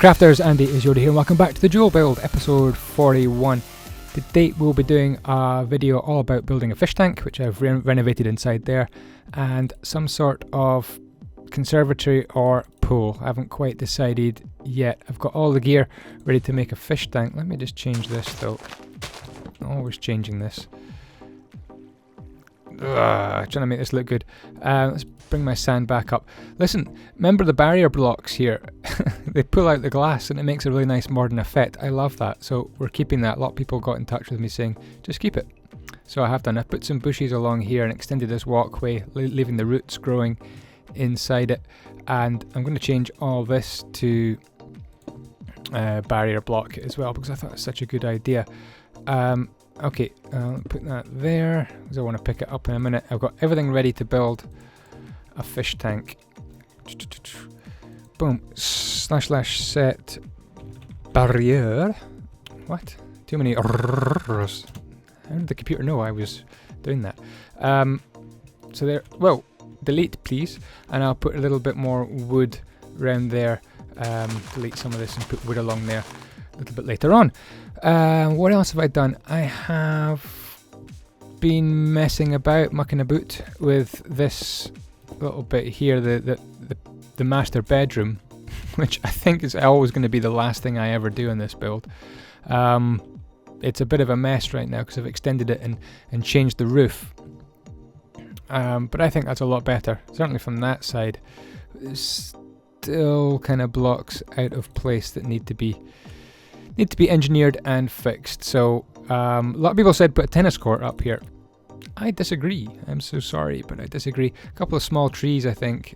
Crafters, Andy is Yoda here, and welcome back to the Dual Build, episode 41. Today we'll be doing a video all about building a fish tank, which I've renovated inside there, and some sort of conservatory or pool. I haven't quite decided yet. I've got all the gear ready to make a fish tank. Let me just change this though. Always changing this. Trying to make this look good. Let's bring my sand back up. Listen, remember the barrier blocks here? They pull out the glass and it makes a really nice modern effect. I love that. So we're keeping that. A lot of people got in touch with me saying, just keep it. So I have done. I put some bushes along here and extended this walkway, leaving the roots growing inside it. And I'm going to change all this to barrier block as well, because I thought it was such a good idea. Okay, put that there, because I want to pick it up in a minute. I've got everything ready to build a fish tank. Boom. // barrier. What? Too many r's. How did the computer know I was doing that? So there, well, delete please, and I'll put a little bit more wood around there. Delete some of this and put wood along there a little bit later on. What else have I done? I have been messing about, mucking about with this little bit here, the master bedroom, which I think is always going to be the last thing I ever do in this build. It's a bit of a mess right now because I've extended it and changed the roof. But I think that's a lot better, certainly from that side. There's still kind of blocks out of place that need to be engineered and fixed. So a lot of people said put a tennis court up here. I disagree. I'm so sorry, but I disagree. A couple of small trees, I think,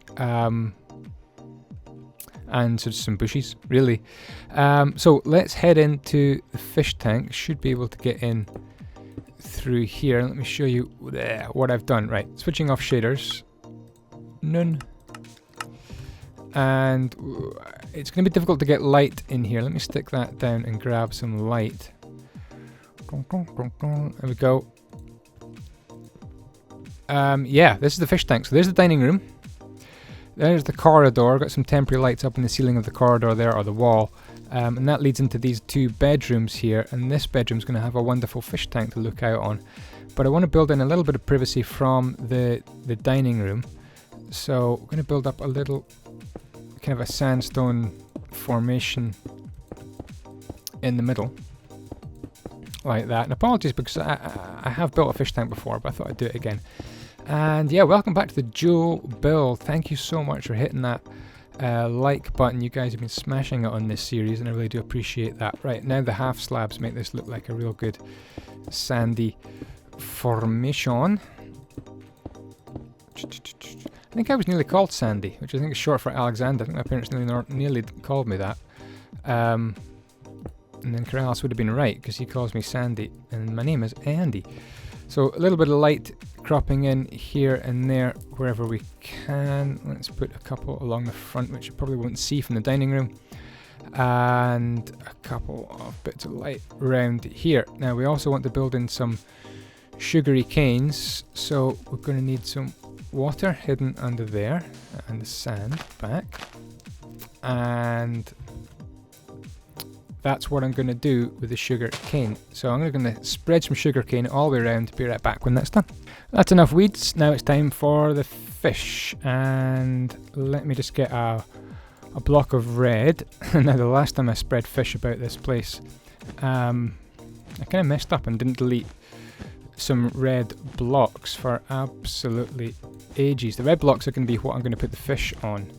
and just some bushes, really. So let's head into the fish tank. Should be able to get in through here. Let me show you what I've done. Right, switching off shaders. None. And it's going to be difficult to get light in here. Let me stick that down and grab some light. There we go. Yeah, this is the fish tank. So there's the dining room. There's the corridor. Got some temporary lights up in the ceiling of the corridor there, or the wall. And that leads into these two bedrooms here. And this bedroom's going to have a wonderful fish tank to look out on. But I want to build in a little bit of privacy from the dining room. So we're going to build up a little kind of a sandstone formation in the middle, like that. And apologies because I have built a fish tank before, but I thought I'd do it again. And yeah, welcome back to the Dual Build. Thank you so much for hitting that like button. You guys have been smashing it on this series, and I really do appreciate that. Right, now the half slabs make this look like a real good sandy formation. I think I was nearly called Sandy, which I think is short for Alexander. I think my parents nearly called me that. And then Corrales would have been right, because he calls me Sandy, and my name is Andy. So a little bit of light cropping in here and there wherever we can. Let's put a couple along the front, which you probably won't see from the dining room. And a couple of bits of light around here. Now we also want to build in some sugary canes, so we're going to need some water hidden under there, and the sand back, and that's what I'm going to do with the sugar cane. So I'm going to spread some sugar cane all the way around. Be right back when that's done. That's enough weeds. Now it's time for the fish, and let me just get a block of red. Now the last time I spread fish about this place, I kind of messed up and didn't delete some red blocks for absolutely ages. The red blocks are going to be what I'm going to put the fish on.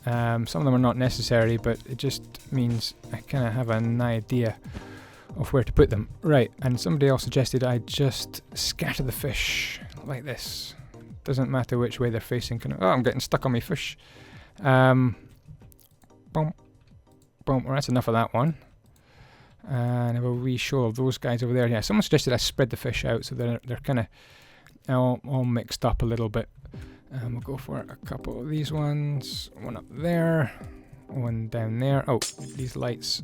Some of them are not necessary, but it just means I kind of have an idea of where to put them. Right, and somebody else suggested I just scatter the fish like this. Doesn't matter which way they're facing. Oh, I'm getting stuck on my fish. Boom. Boom. Well, that's enough of that one. And have a wee show of those guys over there. Yeah, someone suggested I spread the fish out so they're kind of all mixed up a little bit. We'll go for a couple of these ones. One up there, one down there. Oh, these lights,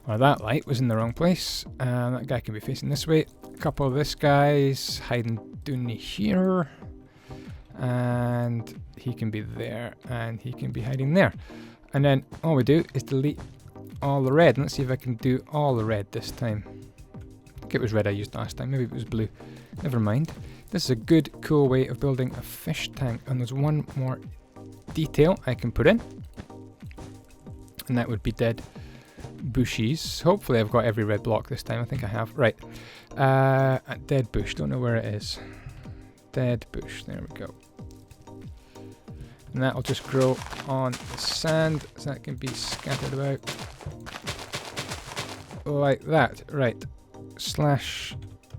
or that light was in the wrong place. That guy can be facing this way. A couple of this guy's hiding down here. And he can be there, and he can be hiding there. And then all we do is delete all the red. Let's see if I can do all the red this time. I think it was red I used last time. Maybe it was blue. Never mind. This is a good, cool way of building a fish tank. And there's one more detail I can put in. And that would be dead bushes. Hopefully I've got every red block this time. I think I have. Right. A dead bush. Don't know where it is. Dead bush. There we go. And that'll just grow on the sand, so that can be scattered about like that. Right. Slash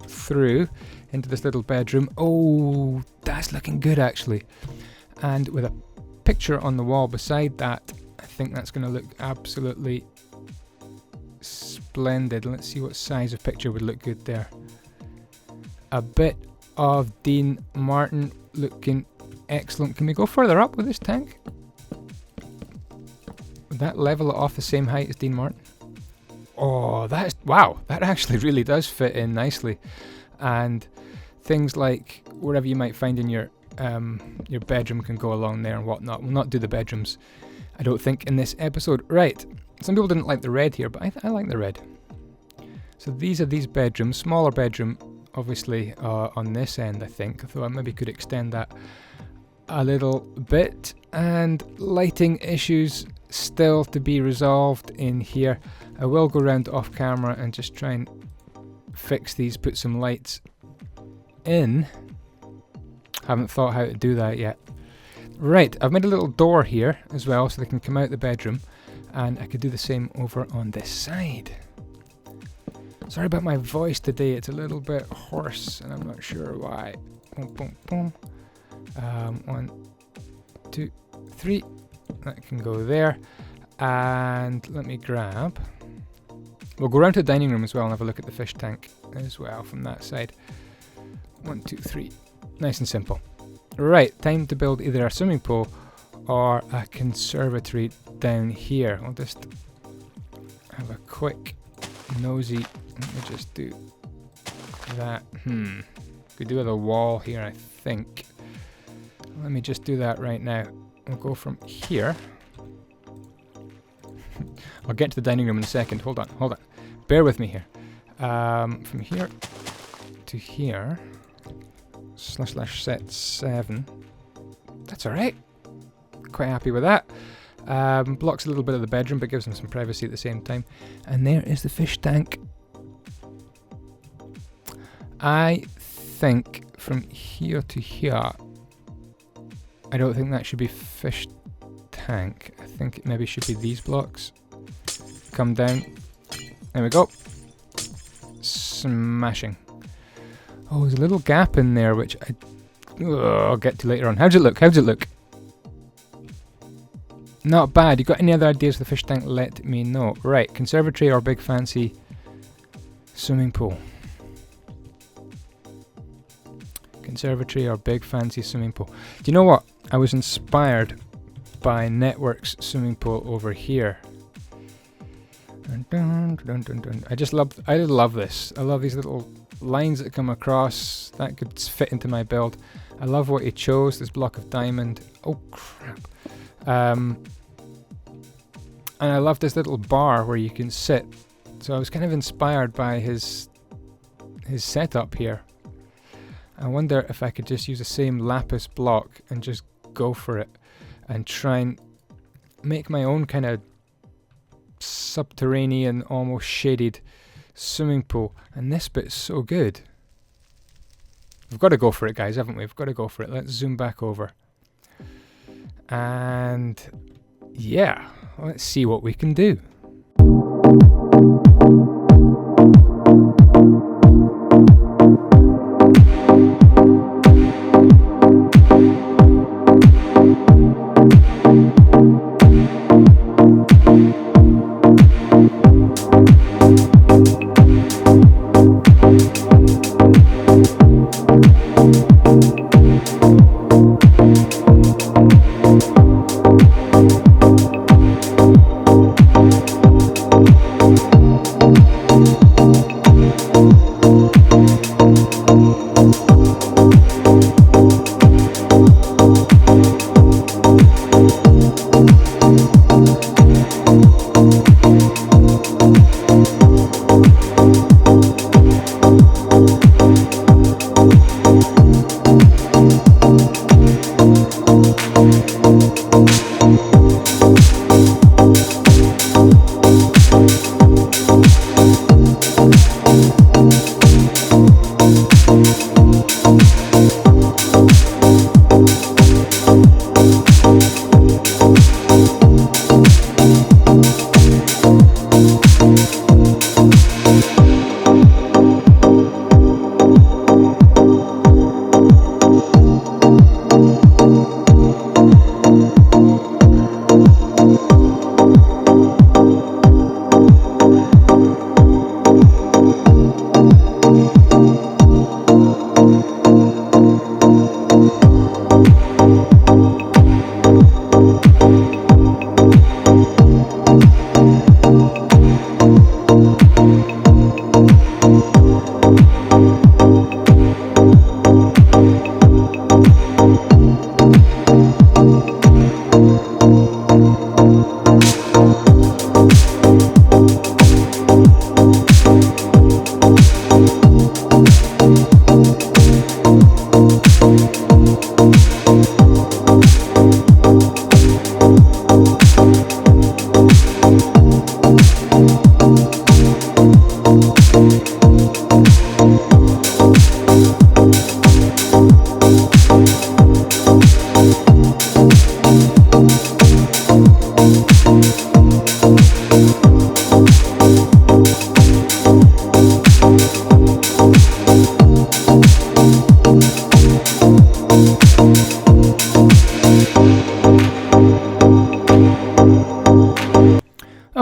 through into this little bedroom. Oh, that's looking good actually. And with a picture on the wall beside that, I think that's going to look absolutely splendid. Let's see what size of picture would look good there. A bit of Dean Martin looking excellent. Can we go further up with this tank? Would that level it off the same height as Dean Martin? Oh, that's wow, that actually really does fit in nicely. And things like wherever you might find in your bedroom can go along there and whatnot. We'll not do the bedrooms, I don't think, in this episode. Right, some people didn't like the red here, but I like the red. So these are these bedrooms, smaller bedroom obviously on this end I think, though I maybe could extend that a little bit. And lighting issues still to be resolved in here. I will go around off camera and just try and fix these, put some lights in. Haven't thought how to do that yet. Right, I've made a little door here as well so they can come out the bedroom, and I could do the same over on this side. Sorry about my voice today, it's a little bit hoarse and I'm not sure why. Boom, boom, boom. 1, 2, 3. That can go there. And let me grab. We'll go around to the dining room as well and have a look at the fish tank as well from that side. 1, 2, 3. Nice and simple. Right, time to build either a swimming pool or a conservatory down here. I'll just have a quick nosy. Let me just do that. Could do with a wall here, I think. Let me just do that right now. We'll go from here. I'll get to the dining room in a second. Hold on. Bear with me here. From here to here. / set 7. That's alright. Quite happy with that. Blocks a little bit of the bedroom, but gives them some privacy at the same time. And there is the fish tank. I think from here to here, I don't think that should be fish tank. I think it maybe should be these blocks. Come down. There we go. Smashing. Oh, there's a little gap in there, which I'll get to later on. How does it look? Not bad. You got any other ideas for the fish tank? Let me know. Right, conservatory or big fancy swimming pool? Conservatory or big fancy swimming pool? Do you know what? I was inspired by Network's swimming pool over here. Dun, dun, dun, dun, dun. I love this. I love these little lines that come across. That could fit into my build. I love what he chose. This block of diamond. Oh crap. And I love this little bar where you can sit. So I was kind of inspired by his setup here. I wonder if I could just use the same lapis block and just go for it and try and make my own kind of subterranean, almost shaded swimming pool. And this bit's so good. We've got to go for it, guys, haven't we? We've got to go for it. Let's zoom back over. And yeah, let's see what we can do.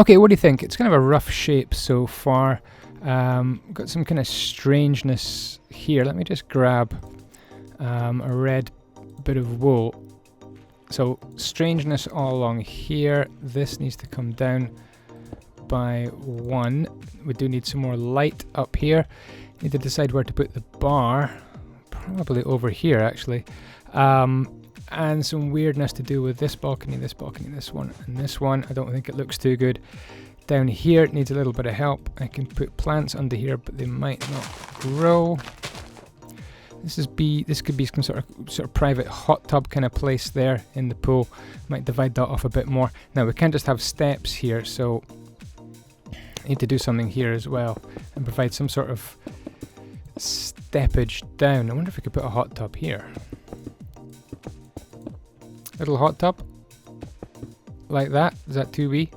Okay, what do you think? It's kind of a rough shape so far. Got some kind of strangeness here. Let me just grab a red bit of wool. So strangeness all along here. This needs to come down by 1. We do need some more light up here. Need to decide where to put the bar. Probably over here, actually. And some weirdness to do with this balcony, this one, and this one. I don't think it looks too good. Down here it needs a little bit of help. I can put plants under here, but they might not grow. This could be some sort of private hot tub kind of place there in the pool. Might divide that off a bit more. Now we can't just have steps here, so I need to do something here as well and provide some sort of steppage down. I wonder if we could put a hot tub here. Little hot tub like that. Is that too wee?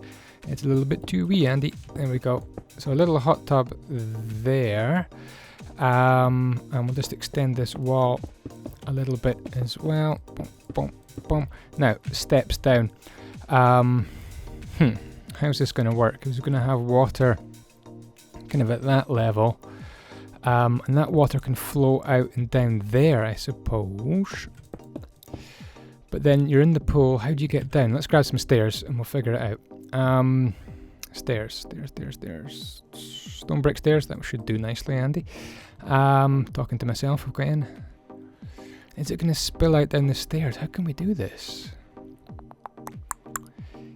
It's a little bit too wee, Andy. There we go. So a little hot tub there. And we'll just extend this wall a little bit as well. Boom, boom, boom. Now, steps down. How's this going to work? Is it going to have water kind of at that level? And that water can flow out and down there, I suppose. But then you're in the pool. How do you get down? Let's grab some stairs and we'll figure it out. Stairs. Stone brick stairs. That should do nicely, Andy. Talking to myself again. Is it going to spill out down the stairs? How can we do this?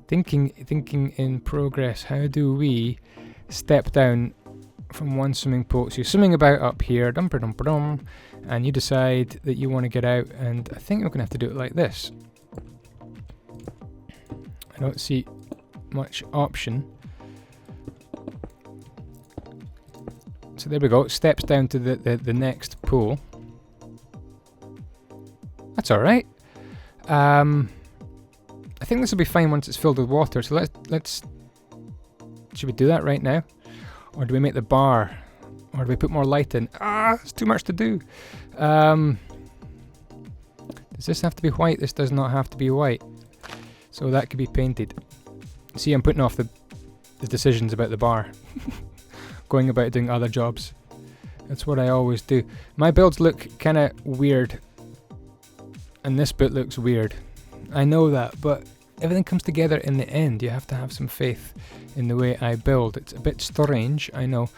Thinking in progress. How do we step down from one swimming pool? So you're swimming about up here, and you decide that you want to get out, and I think we're going to have to do it like this. I don't see much option. So there we go. Steps down to the next pool. That's all right. I think this will be fine once it's filled with water. So let's. Should we do that right now, or do we make the bar, or do we put more light in? It's too much to do. Does this have to be white? This does not have to be white. So that could be painted. See, I'm putting off the decisions about the bar. Going about doing other jobs. That's what I always do. My builds look kind of weird. And this bit looks weird. I know that, but everything comes together in the end. You have to have some faith in the way I build. It's a bit strange, I know.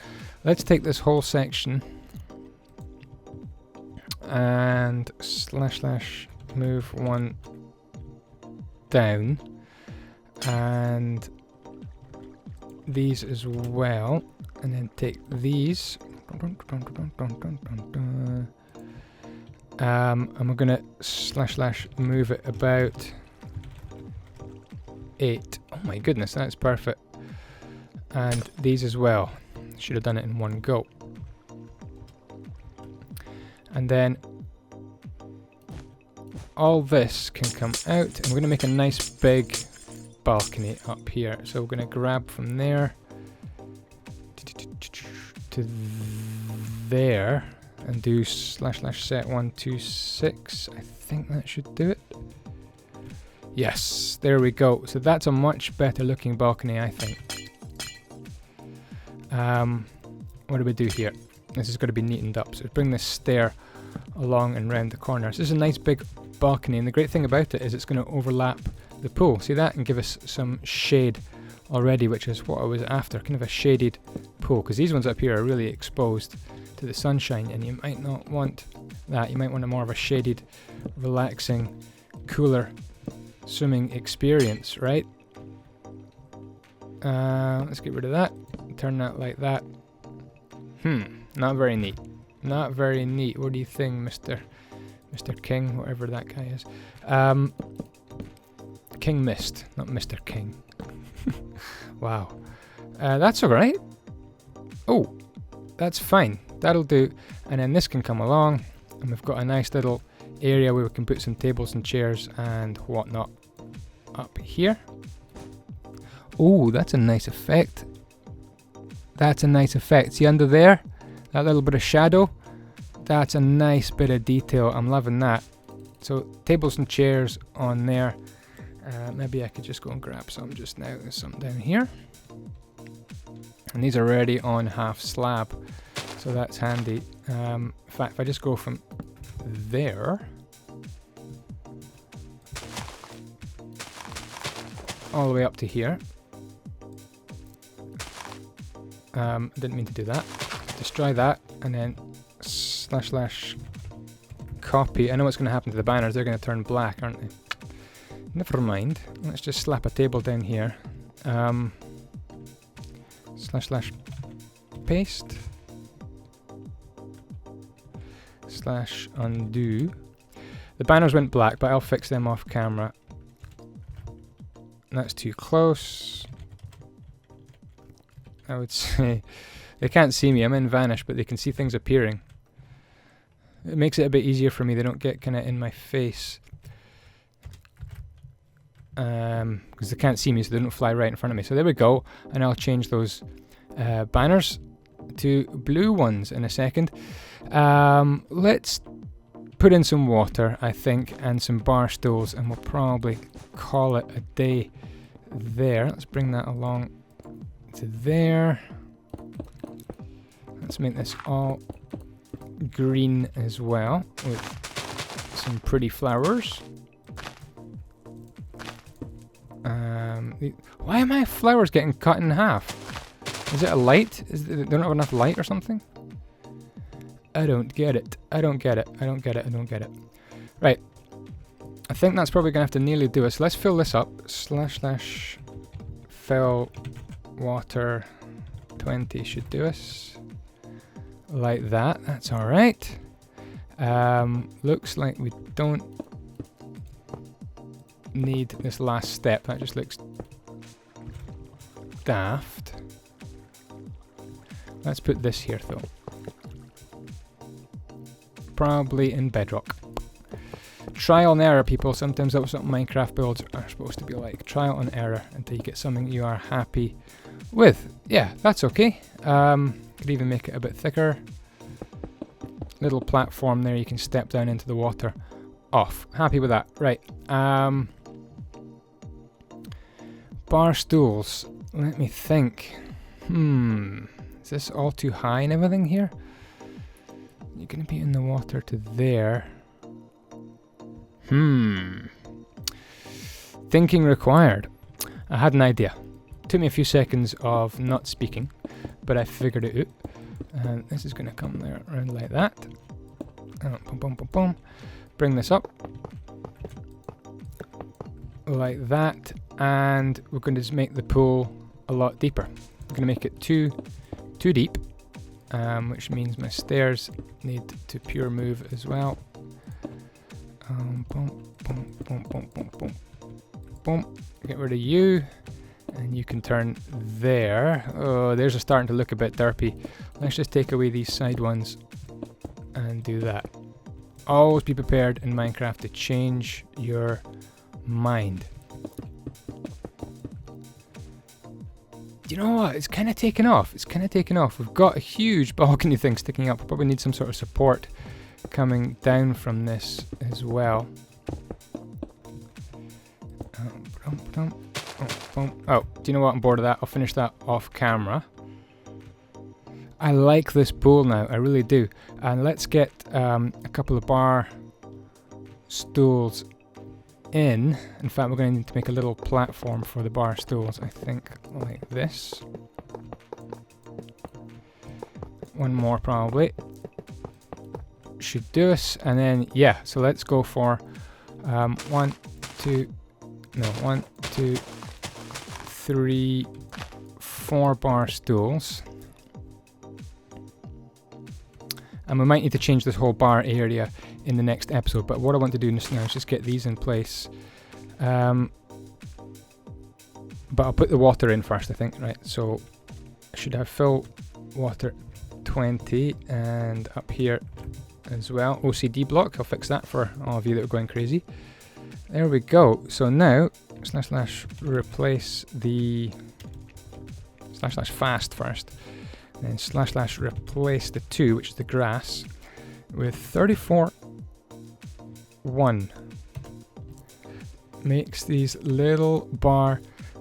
Let's take this whole section and / move one down, and these as well, and then take these. And we're gonna / move it about 8. Oh my goodness, that's perfect. And these as well. Should have done it in one go. And then all this can come out, and we're gonna make a nice big balcony up here. So we're gonna grab from there to there. And do / set 1 2 6. I think that should do it. Yes, there we go. So that's a much better looking balcony, I think. What do we do here? This is going to be neatened up. So bring this stair along and round the corners. This is a nice big balcony, and the great thing about it is it's going to overlap the pool. See that? And give us some shade already, which is what I was after. Kind of a shaded pool, because these ones up here are really exposed to the sunshine, and you might not want that. You might want a more of a shaded, relaxing, cooler swimming experience, right? Let's get rid of that. Turn that like that. Not very neat. Not very neat. What do you think, Mr. King, whatever that guy is? King Mist, not Mr. King. Wow. That's alright. Oh, that's fine. That'll do. And then this can come along, and we've got a nice little area where we can put some tables and chairs and whatnot up here. Oh, that's a nice effect. That's a nice effect. See under there? That little bit of shadow? That's a nice bit of detail. I'm loving that. So tables and chairs on there. Maybe I could just go and grab some just now. There's some down here. And these are already on half slab, so that's handy. In fact, if I just go from there all the way up to here. Didn't mean to do that. Destroy that, and then / copy. I know what's going to happen to the banners. They're going to turn black, aren't they? Never mind. Let's just slap a table down here. / paste / undo. The banners went black, but I'll fix them off camera. That's too close. I would say they can't see me. I'm in vanish, but they can see things appearing. It makes it a bit easier for me. They don't get kind of in my face. Because they can't see me, so they don't fly right in front of me. So there we go. And I'll change those banners to blue ones in a second. Let's put in some water, I think, and some bar stools, and we'll probably call it a day there. Let's bring that along to there. Let's make this all green as well with some pretty flowers. Why are my flowers getting cut in half? Is it a light? They don't have enough light or something? I don't get it. I don't get it. I don't get it. I don't get it. Right. I think that's probably going to have to nearly do it. So let's fill this up. / fill water 20 should do us. Like that. That's alright. Looks like we don't need this last step. That just looks daft. Let's put this here though. Probably in bedrock. Trial and error, people. Sometimes that's what Minecraft builds are supposed to be like. Trial and error until you get something you are happy with. Yeah, that's okay. Could even make it a bit thicker. Little platform there you can step down into the water. Off. Happy with that. Right. Bar stools. Let me think. Is this all too high and everything here? You're going to be in the water to there. Thinking required. I had an idea. Took me a few seconds of not speaking, but I figured it out. And this is going to come there around like that. Boom, boom, boom, boom. Bring this up. Like that. And we're going to just make the pool a lot deeper. We're going to make it too deep. Which means my stairs need to pure move as well. Boom, boom, boom, boom, boom, boom, boom. Get rid of you, and you can turn there. Oh, theirs are starting to look a bit derpy. Let's just take away these side ones and do that. Always be prepared in Minecraft to change your mind. You know what? It's kind of taken off. It's kind of taken off. We've got a huge balcony thing sticking up. We probably need some sort of support coming down from this as well. Oh, do you know what? I'm bored of that. I'll finish that off camera. I like this pool now. I really do. And let's get a couple of bar stools in. In fact, we're going to need to make a little platform for the bar stools, I think, like this. One more probably. Should do us. And then, yeah, so let's go for 1, 2, 3, 4 bar stools. And we might need to change this whole bar area in the next episode, but what I want to do now is just get these in place. But I'll put the water in first, I think. Right, so I should have fill water 20, and up here as well, OCD block. I'll fix that for all of you that are going crazy. There we go. So now / replace the / fast first, and then / replace the 2, which is the grass, with 34 1. makes these little bar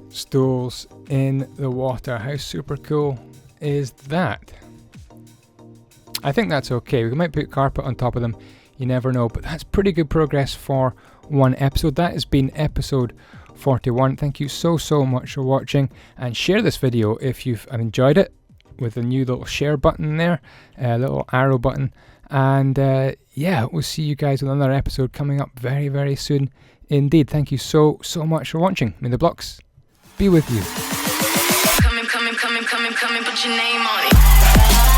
stools in the water. How super cool is that? I think that's okay. We might put carpet on top of them, you never know, but that's pretty good progress for one episode. That has been episode 41. Thank you so much for watching, and share this video if you've enjoyed it with the new little share button there, little arrow button, and yeah, we'll see you guys with another episode coming up very soon indeed. Thank you so much for watching. May the blocks be with you. Coming, put your name on it.